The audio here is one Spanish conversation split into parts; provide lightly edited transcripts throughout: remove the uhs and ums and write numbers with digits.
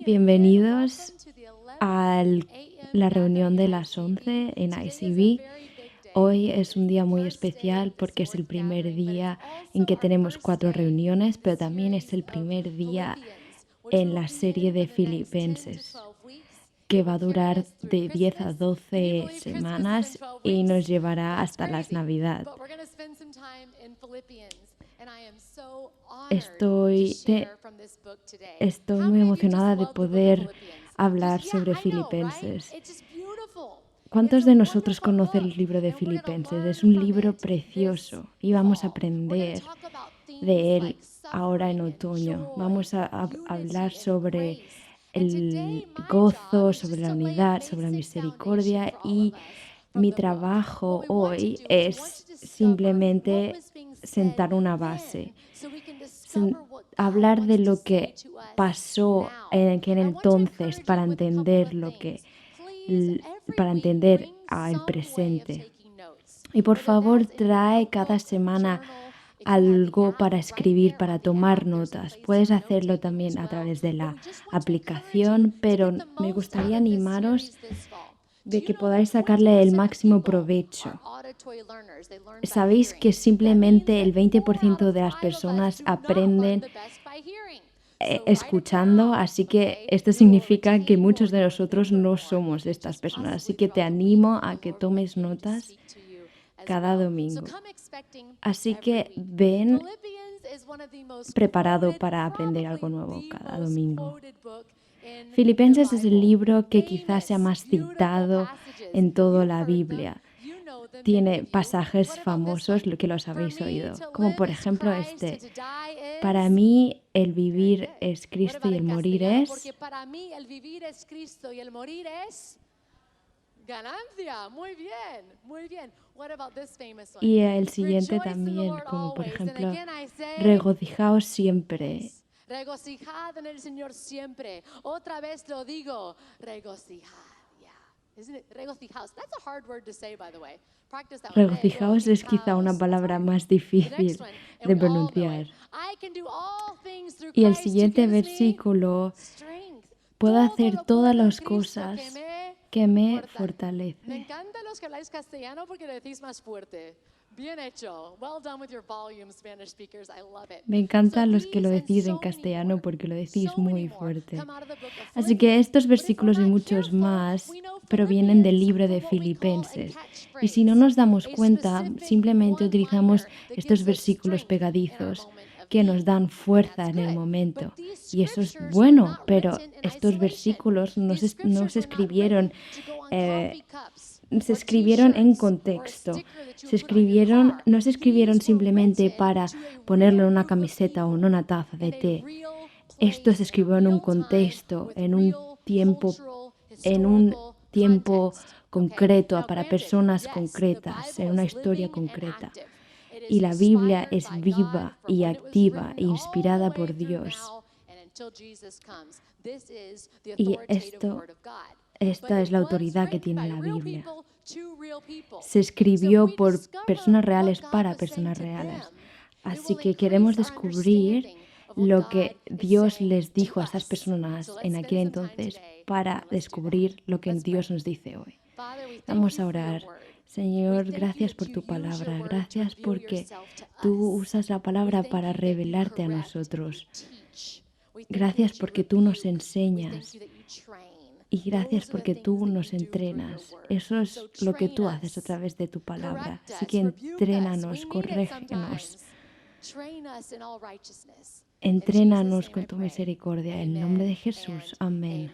Bienvenidos a la reunión de las 11 en ICB. Hoy es un día muy especial porque es el primer día en que tenemos 4 reuniones, pero también es el primer día en la serie de Filipenses, que va a durar de 10 a 12 semanas y nos llevará hasta las Navidad. Estoy muy emocionada de poder hablar sobre Filipenses. ¿Cuántos de nosotros conocen el libro de Filipenses? Es un libro precioso y vamos a aprender de él ahora en otoño. Vamos a hablar sobre el gozo, sobre la unidad, sobre la misericordia, y mi trabajo hoy es simplemente sentar una base, hablar de lo que pasó en aquel entonces para entender para entender el presente. Y por favor, trae cada semana algo para escribir, para tomar notas. Puedes hacerlo también a través de la aplicación, pero me gustaría animaros de que podáis sacarle el máximo provecho. Sabéis que simplemente el 20% de las personas aprenden escuchando, así que esto significa que muchos de nosotros no somos de estas personas. Así que te animo a que tomes notas cada domingo. Así que ven preparado para aprender algo nuevo cada domingo. Filipenses es el libro que quizás sea más citado en toda la Biblia. Tiene pasajes famosos, lo que los habéis oído, como por ejemplo este: para mí el vivir es Cristo y el morir es... Porque para mí el vivir es Cristo y el morir es ganancia. Muy bien, muy bien. What about this famous one? Y el siguiente Rejoice in the también, Lord como por always. And ejemplo, again I say, regocijaos siempre. regocijad en el Señor siempre. Otra vez lo digo, regocijad. Isn't it? Regocijaos. That's a hard word to say, by the way. Practice that one. Regocijaos es quizá una palabra más difícil de pronunciar. Y el siguiente versículo: puedo hacer todas las cosas que me fortalecen. Me encantan los que habláis castellano porque lo decís más fuerte. Bien hecho. Well done with your volume, Spanish speakers. I love it. Me encantan los que lo decís en castellano porque lo decís muy fuerte. Así que estos versículos y muchos más provienen del libro de Filipenses. Y si no nos damos cuenta, simplemente utilizamos estos versículos pegadizos que nos dan fuerza en el momento. Y eso es bueno, pero estos versículos no se escribieron en contexto. No se escribieron simplemente para ponerlo en una camiseta o en una taza de té. Esto se escribió en un contexto, en un tiempo concreto, para personas concretas, en una historia concreta. Y la Biblia es viva y activa e inspirada por Dios. Y esta es la autoridad que tiene la Biblia. Se escribió por personas reales para personas reales. Así que queremos descubrir lo que Dios les dijo a estas personas en aquel entonces para descubrir lo que Dios nos dice hoy. Vamos a orar. Señor, gracias por tu palabra. Gracias porque tú usas la palabra para revelarte a nosotros. Gracias porque tú nos enseñas. Y gracias porque tú nos entrenas. Eso es lo que tú haces a través de tu palabra. Así que entrénanos, corrégenos. Entrénanos con tu misericordia. En el nombre de Jesús. Amén.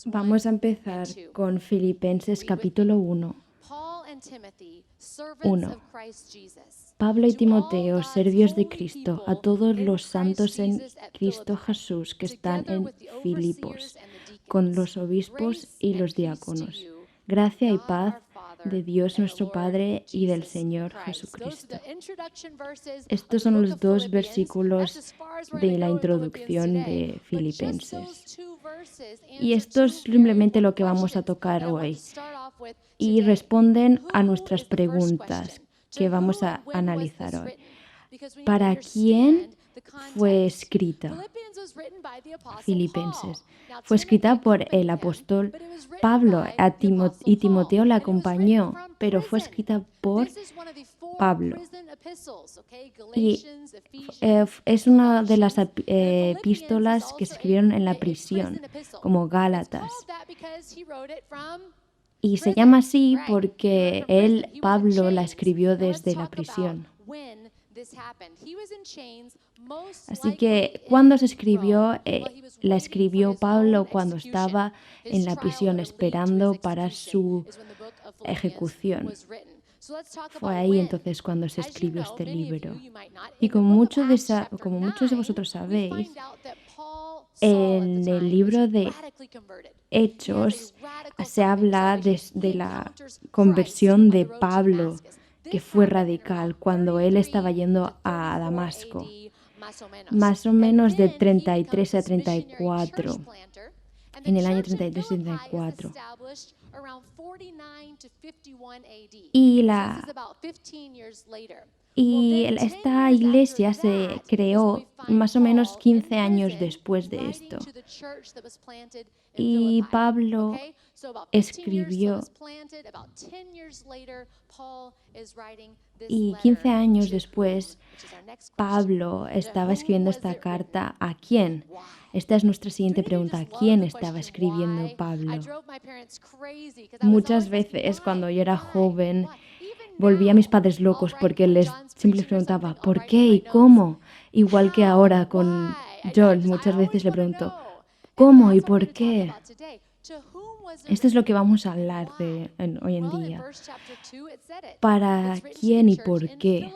Vamos a empezar con Filipenses capítulo 1. 1. Pablo y Timoteo, siervos de Cristo, a todos los santos en Cristo Jesús que están en Filipos, con los obispos y los diáconos. Gracia y paz de Dios nuestro Padre y del Señor Jesucristo. Estos son los dos versículos de la introducción de Filipenses. Y esto es simplemente lo que vamos a tocar hoy. Y responden a nuestras preguntas que vamos a analizar hoy. ¿Para quién fue escrita? Filipenses. Fue escrita por el apóstol Pablo y Timoteo la acompañó, pero fue escrita por Pablo. Y es una de las epístolas que se escribieron en la prisión, como Gálatas. Y se llama así porque Pablo, la escribió desde la prisión. Así que cuando se escribió, la escribió Pablo cuando estaba en la prisión esperando para su ejecución. Fue ahí entonces cuando se escribió este libro. Y como muchos de vosotros sabéis, en el libro de Hechos se habla de la conversión de Pablo, que fue radical cuando él estaba yendo a Damasco, más o menos de 33 a 34, en el año 33 y 34. Y esta iglesia se creó más o menos 15 años después de esto. Y Pablo escribió, y 15 años después, Pablo estaba escribiendo esta carta. ¿A quién? Esta es nuestra siguiente pregunta. ¿A quién estaba escribiendo Pablo? Muchas veces cuando yo era joven, volví a mis padres locos porque siempre les preguntaba ¿por qué y cómo? Igual que ahora con John, muchas veces le pregunto ¿cómo y por qué? Esto es lo que vamos a hablar hoy en día. ¿Para quién y por qué?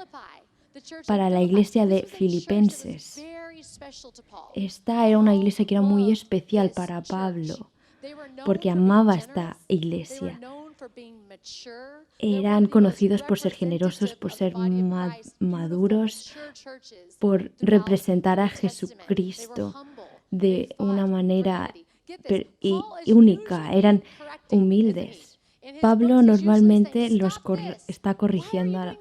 Para la iglesia de Filipenses. Esta era una iglesia que era muy especial para Pablo, porque amaba esta iglesia. Eran conocidos por ser generosos, por ser maduros, por representar a Jesucristo de una manera única. Eran humildes. Pablo normalmente los está corrigiendo.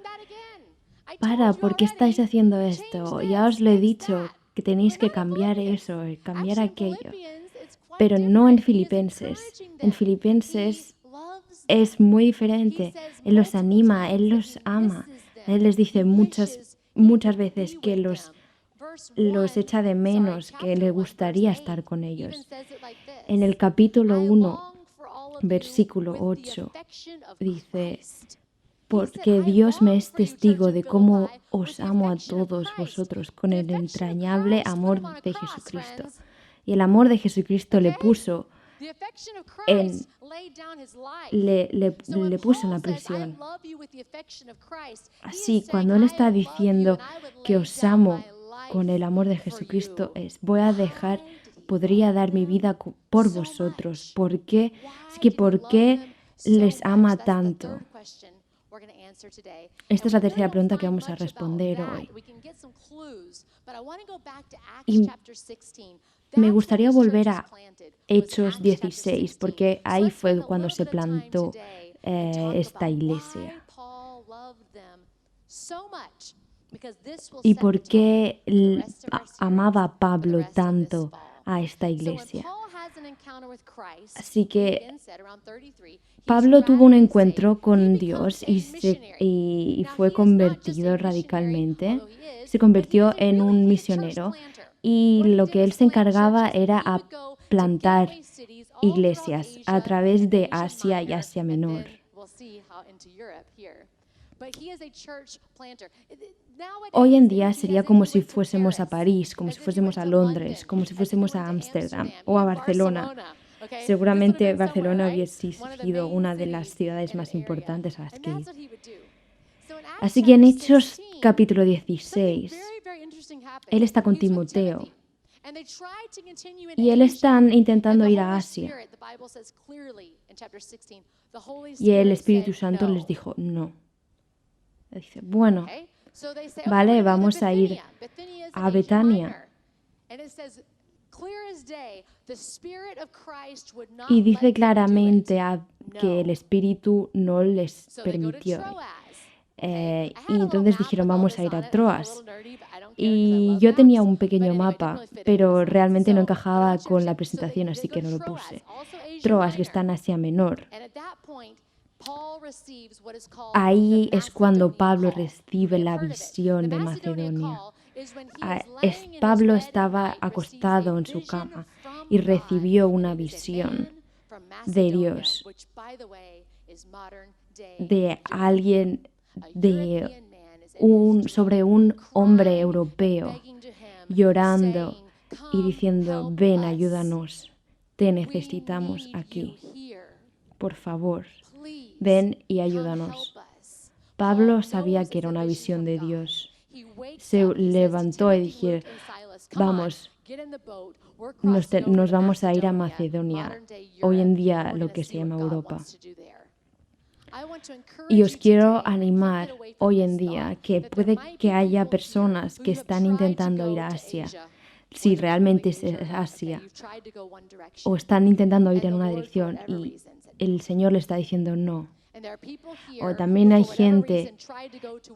¿Por qué estáis haciendo esto? Ya os lo he dicho, que tenéis que cambiar eso, cambiar aquello. Pero no en Filipenses. En Filipenses es muy diferente. Él los anima, Él los ama. Él les dice muchas veces que los echa de menos, que le gustaría estar con ellos. En el capítulo 1, versículo 8, dice: porque Dios me es testigo de cómo os amo a todos vosotros con el entrañable amor de Jesucristo. Y el amor de Jesucristo le puso en la prisión. Así, cuando Él está diciendo que os amo con el amor de Jesucristo, podría dar mi vida por vosotros. ¿Por qué? Así que, ¿por qué les ama tanto? Esta es la tercera pregunta que vamos a responder hoy. Y me gustaría volver a Hechos 16, porque ahí fue cuando se plantó esta iglesia. ¿Y por qué amaba Pablo tanto a esta iglesia? Así que Pablo tuvo un encuentro con Dios y fue convertido radicalmente. Se convirtió en un misionero y lo que él se encargaba era a plantar iglesias a través de Asia y Asia Menor. Hoy en día sería como si fuésemos a París, como si fuésemos a Londres, como si fuésemos a Ámsterdam o a Barcelona. Seguramente Barcelona hubiese sido una de las ciudades más importantes a las que ir. Así que en Hechos capítulo 16, él está con Timoteo y él están intentando ir a Asia. Y el Espíritu Santo les dijo no. Dice, bueno, vale, vamos a ir a Betania. Y dice claramente que el Espíritu no les permitió. Y entonces dijeron, vamos a ir a Troas. Y yo tenía un pequeño mapa, pero realmente no encajaba con la presentación, así que no lo puse. Troas, que está en Asia Menor. Ahí es cuando Pablo recibe la visión de Macedonia. Pablo estaba acostado en su cama y recibió una visión de Dios, de alguien, sobre un hombre europeo llorando y diciendo, ven, ayúdanos, te necesitamos aquí, por favor, ven y ayúdanos. Pablo sabía que era una visión de Dios. Se levantó y dijo, vamos, nos vamos a ir a Macedonia, hoy en día lo que se llama Europa. Y os quiero animar hoy en día que puede que haya personas que están intentando ir a Asia, si realmente es Asia, o están intentando ir en una dirección y el Señor le está diciendo no. O también hay gente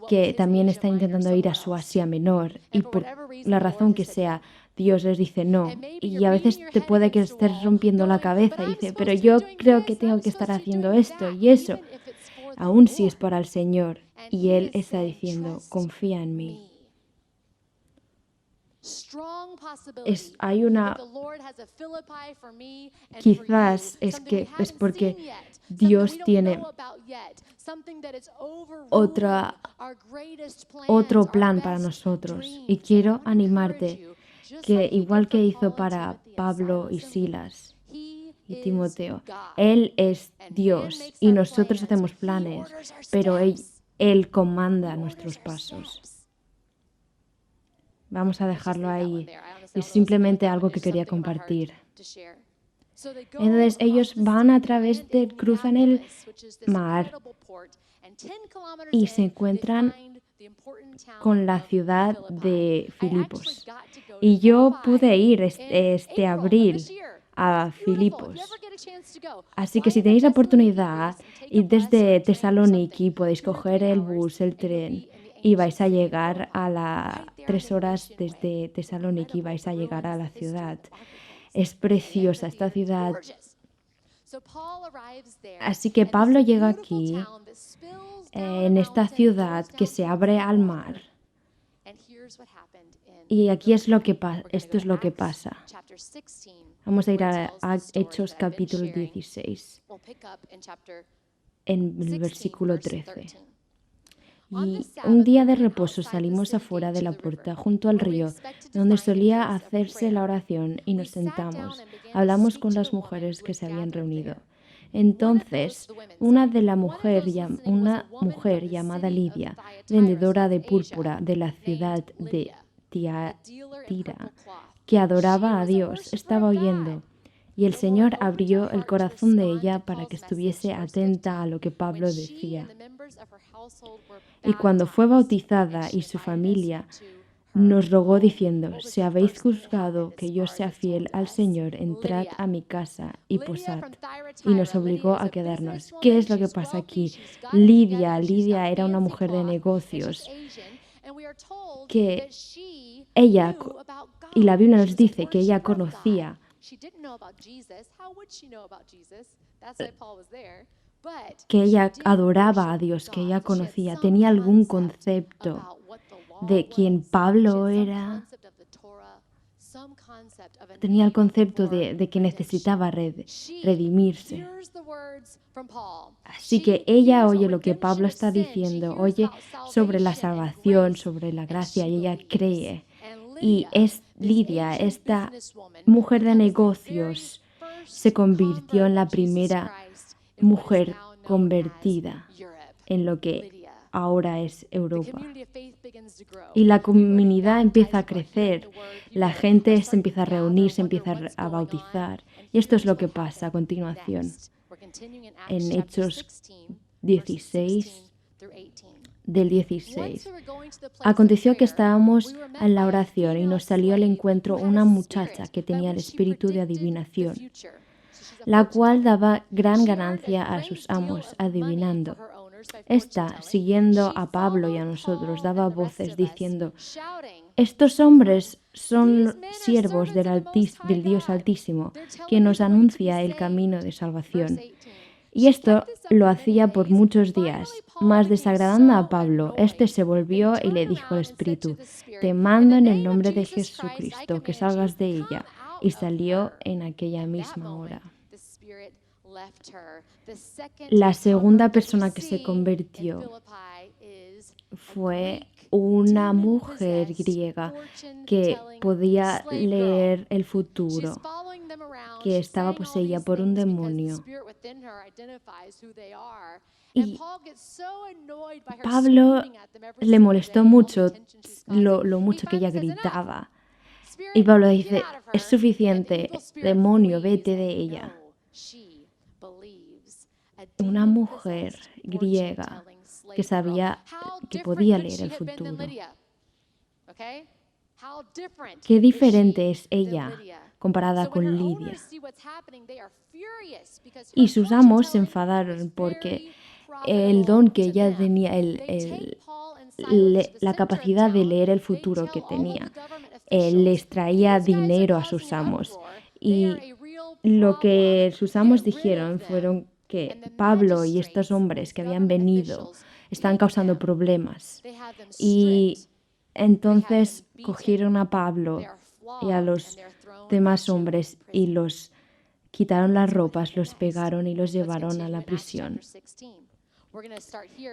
que también está intentando ir a su Asia Menor y por la razón que sea, Dios les dice no. Y a veces te puede que estés rompiendo la cabeza y dice, pero yo creo que tengo que estar haciendo esto y eso, aun si es para el Señor. Y Él está diciendo, confía en mí. Hay una, quizás es porque Dios tiene otro plan para nosotros. Y quiero animarte que igual que hizo para Pablo y Silas y Timoteo, Él es Dios y nosotros hacemos planes, pero Él comanda nuestros pasos. Vamos a dejarlo ahí. Es simplemente algo que quería compartir. Entonces ellos van cruzan el mar y se encuentran con la ciudad de Filipos. Y yo pude ir este abril a Filipos. Así que si tenéis la oportunidad, id desde Tesaloniki, podéis coger el bus, el tren, y vais a llegar a las 3 horas desde Tesaloniki, vais a llegar a la ciudad. Es preciosa esta ciudad. Así que Pablo llega aquí, en esta ciudad que se abre al mar. Y aquí esto es lo que pasa. Vamos a ir a Hechos capítulo 16, en el versículo 13. Y un día de reposo salimos afuera de la puerta junto al río donde solía hacerse la oración y nos sentamos. Hablamos con las mujeres que se habían reunido. Entonces, una mujer llamada Lidia, vendedora de púrpura de la ciudad de Tiatira, que adoraba a Dios, estaba oyendo. Y el Señor abrió el corazón de ella para que estuviese atenta a lo que Pablo decía. Y cuando fue bautizada y su familia, nos rogó diciendo, si habéis juzgado que yo sea fiel al Señor, entrad a mi casa y posad. Y nos obligó a quedarnos. ¿Qué es lo que pasa aquí? Lidia era una mujer de negocios que ella, y la Biblia nos dice que ella conocía que ella adoraba a Dios, que ella conocía, tenía algún concepto de quién Pablo era, tenía el concepto de que necesitaba redimirse. Así que ella oye lo que Pablo está diciendo, oye sobre la salvación, sobre la gracia, y ella cree. Y Lidia, esta mujer de negocios, se convirtió en la primera mujer convertida en lo que ahora es Europa. Y la comunidad empieza a crecer, la gente se empieza a reunir, se empieza a bautizar. Y esto es lo que pasa a continuación. En Hechos 16, del 16. Aconteció que estábamos en la oración y nos salió al encuentro una muchacha que tenía el espíritu de adivinación, la cual daba gran ganancia a sus amos adivinando. Esta, siguiendo a Pablo y a nosotros, daba voces diciendo: estos hombres son siervos del Dios Altísimo, quien nos anuncia el camino de salvación. Y esto lo hacía por muchos días. Mas desagradando a Pablo, este se volvió y le dijo al Espíritu: te mando en el nombre de Jesucristo que salgas de ella. Y salió en aquella misma hora. La segunda persona que se convirtió fue una mujer griega que podía leer el futuro, que estaba poseída por un demonio. Y Pablo le molestó mucho lo mucho que ella gritaba. Y Pablo dice: es suficiente, demonio, vete de ella. Una mujer griega que sabía que podía leer el futuro. Qué diferente es ella comparada con Lidia. Y sus amos se enfadaron porque el don que ella tenía, la capacidad de leer el futuro que tenía, les traía dinero a sus amos. Y lo que sus amos dijeron fueron que Pablo y estos hombres que habían venido están causando problemas. Y entonces cogieron a Pablo y a los demás hombres y los quitaron las ropas, los pegaron y los llevaron a la prisión.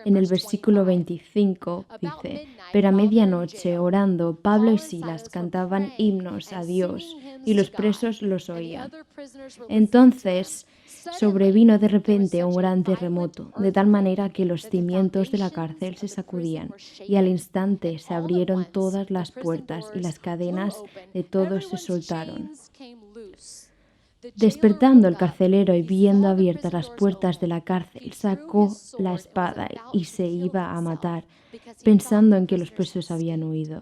En el versículo 25 dice: pero a medianoche, orando, Pablo y Silas cantaban himnos a Dios y los presos los oían. Entonces sobrevino de repente un gran terremoto, de tal manera que los cimientos de la cárcel se sacudían, y al instante se abrieron todas las puertas y las cadenas de todos se soltaron. Despertando el carcelero y viendo abiertas las puertas de la cárcel, sacó la espada y se iba a matar, pensando en que los presos habían huido.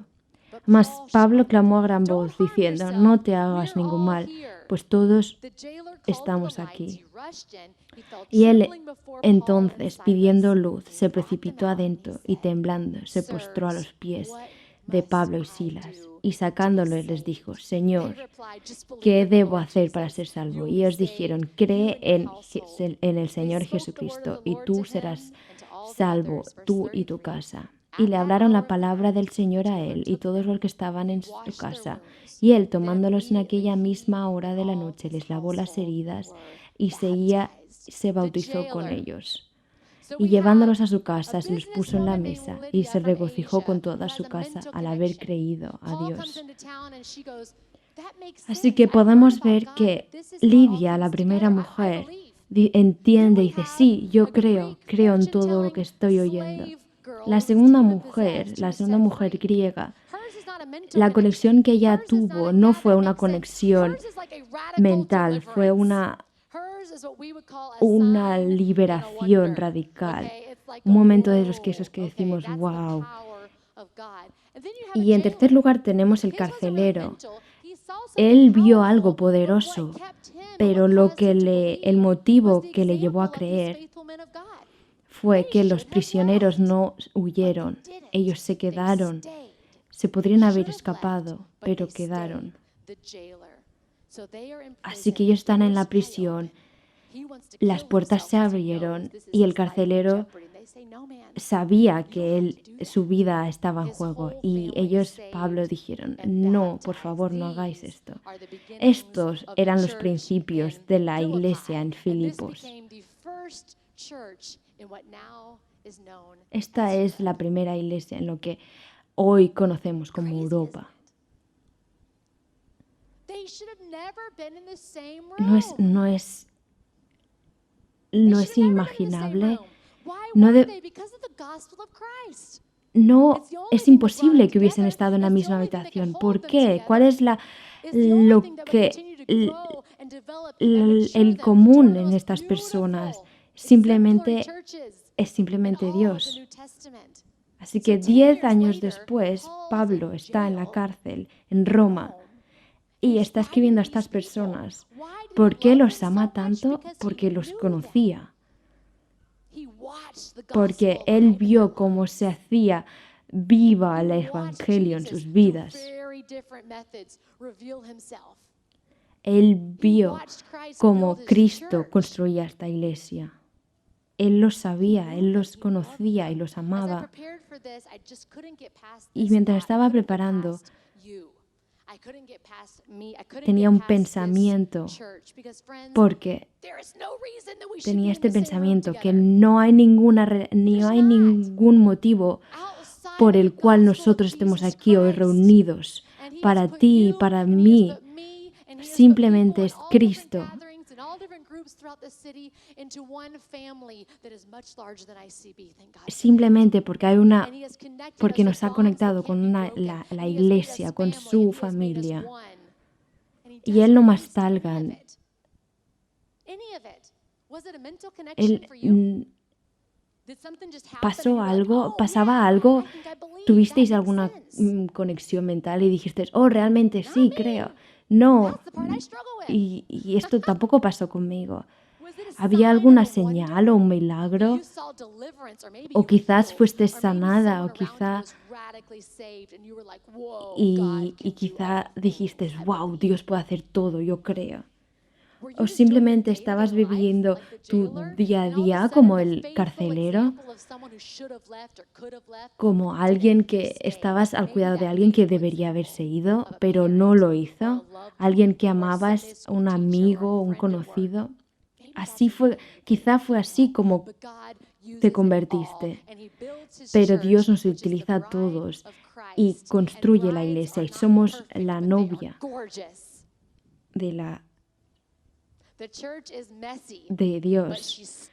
Mas Pablo clamó a gran voz, diciendo: no te hagas ningún mal, pues todos estamos aquí. Y él entonces, pidiendo luz, se precipitó adentro y temblando se postró a los pies de Pablo y Silas, y sacándolo les dijo: Señor, ¿qué debo hacer para ser salvo? Y ellos dijeron: cree en el Señor Jesucristo, y tú serás salvo, tú y tu casa. Y le hablaron la palabra del Señor a él y todos los que estaban en su casa. Y él, tomándolos en aquella misma hora de la noche, les lavó las heridas y se bautizó con ellos. Y llevándolos a su casa, se los puso en la mesa y se regocijó con toda su casa al haber creído a Dios. Así que podemos ver que Lidia, la primera mujer, entiende y dice: sí, yo creo en todo lo que estoy oyendo. La segunda mujer griega, la conexión que ella tuvo no fue una conexión mental, fue una liberación radical, un momento de esos que decimos: wow. Y en tercer lugar tenemos el carcelero. Él vio algo poderoso, pero el motivo que le llevó a creer fue que los prisioneros no huyeron, ellos se quedaron. Se podrían haber escapado, pero quedaron. Así que ellos están en la prisión, las puertas se abrieron y el carcelero sabía que su vida estaba en juego. Y ellos, Pablo, dijeron: no, por favor, no hagáis esto. Estos eran los principios de la iglesia en Filipos. Esta es la primera iglesia en lo que hoy conocemos como Europa. No es inimaginable. No es imposible que hubiesen estado en la misma habitación. ¿Por qué? ¿Cuál es el común en estas personas? Es simplemente Dios. Así que 10 años después, Pablo está en la cárcel en Roma y está escribiendo a estas personas. ¿Por qué los ama tanto? Porque los conocía. porque Él vio cómo se hacía viva el Evangelio en sus vidas. Él vio cómo Cristo construía esta iglesia. Él los sabía, Él los conocía y los amaba. Y mientras estaba preparando, tenía un pensamiento, porque tenía este pensamiento que no hay ningún motivo por el cual nosotros estemos aquí hoy reunidos, para ti y para mí. Simplemente es Cristo. Simplemente porque nos ha conectado con la iglesia, con su familia. Y Él no más salgan. ¿Pasaba algo? ¿Tuvisteis alguna conexión mental y dijisteis, oh, realmente sí, creo? No, y esto tampoco pasó conmigo. ¿Había alguna señal o un milagro? O quizás fuiste sanada, o quizá dijiste, wow, Dios puede hacer todo, yo creo. ¿O simplemente estabas viviendo tu día a día como el carcelero? Como alguien que estabas al cuidado de alguien que debería haberse ido, pero no lo hizo. Alguien que amabas, un amigo, un conocido. Quizá fue así como te convertiste. Pero Dios nos utiliza a todos y construye la iglesia y somos la novia de Dios.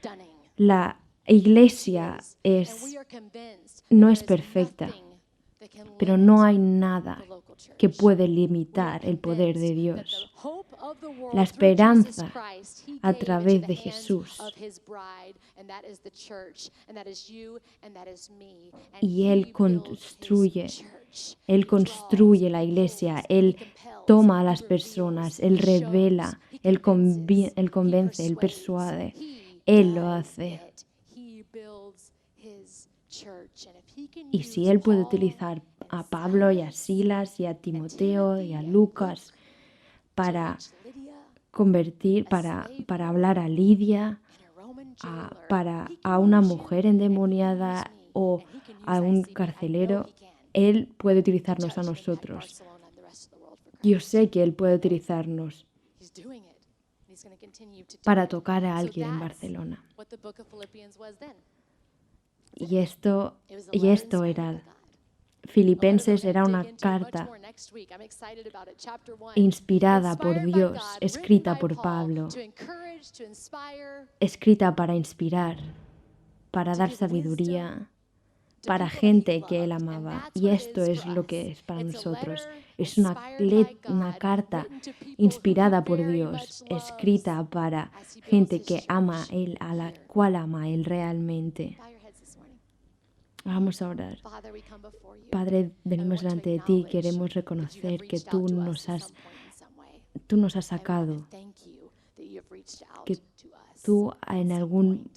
La iglesia no es perfecta, pero no hay nada que puede limitar el poder de Dios. La esperanza a través de Jesús. Y Él construye la iglesia, Él toma a las personas, Él revela, Él convence, Él persuade, Él lo hace. Y si Él puede utilizar a Pablo y a Silas y a Timoteo y a Lucas para convertir, para hablar a Lidia, a una mujer endemoniada o a un carcelero, Él puede utilizarnos a nosotros. Yo sé que Él puede utilizarnos para tocar a alguien en Barcelona. Y esto era Filipenses, era una carta inspirada por Dios, escrita por Pablo, escrita para inspirar, para dar sabiduría, para gente que Él amaba. Y esto es lo que es para nosotros. Es una carta inspirada por Dios, escrita para gente que ama a Él, a la cual ama a Él realmente. Vamos a orar. Padre, venimos delante de ti y queremos reconocer que tú nos has sacado, que tú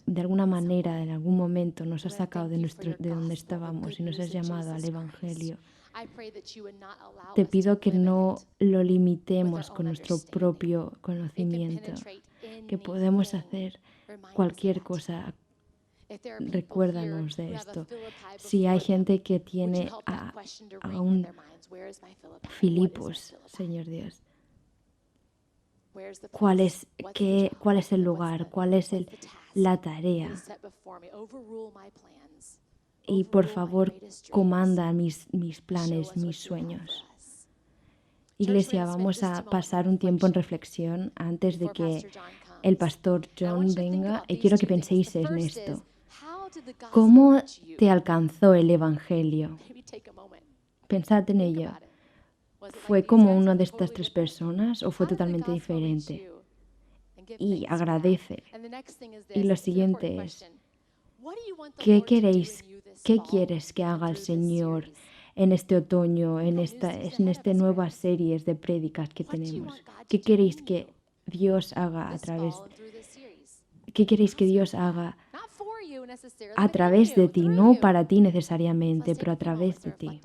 de alguna manera, en algún momento, nos has sacado de donde estábamos y nos has llamado al Evangelio. Te pido que no lo limitemos con nuestro propio conocimiento, que podemos hacer cualquier cosa. Recuérdanos de esto. Si hay gente que tiene a un Filipos, Señor Dios, ¿cuál es el lugar? ¿Cuál es la tarea? Y por favor, comanda mis planes, mis sueños. Iglesia, vamos a pasar un tiempo en reflexión antes de que el pastor John venga y quiero que penséis en esto. ¿Cómo te alcanzó el Evangelio? Pensad en ello. ¿Fue como una de estas tres personas o fue totalmente diferente? Y agradece. Y lo siguiente es, ¿qué quieres que haga el Señor en este otoño, en esta nuevas series de prédicas que tenemos? ¿Qué queréis que Dios haga ¿Qué queréis que Dios haga a través de ti, no para ti necesariamente, pero a través de ti.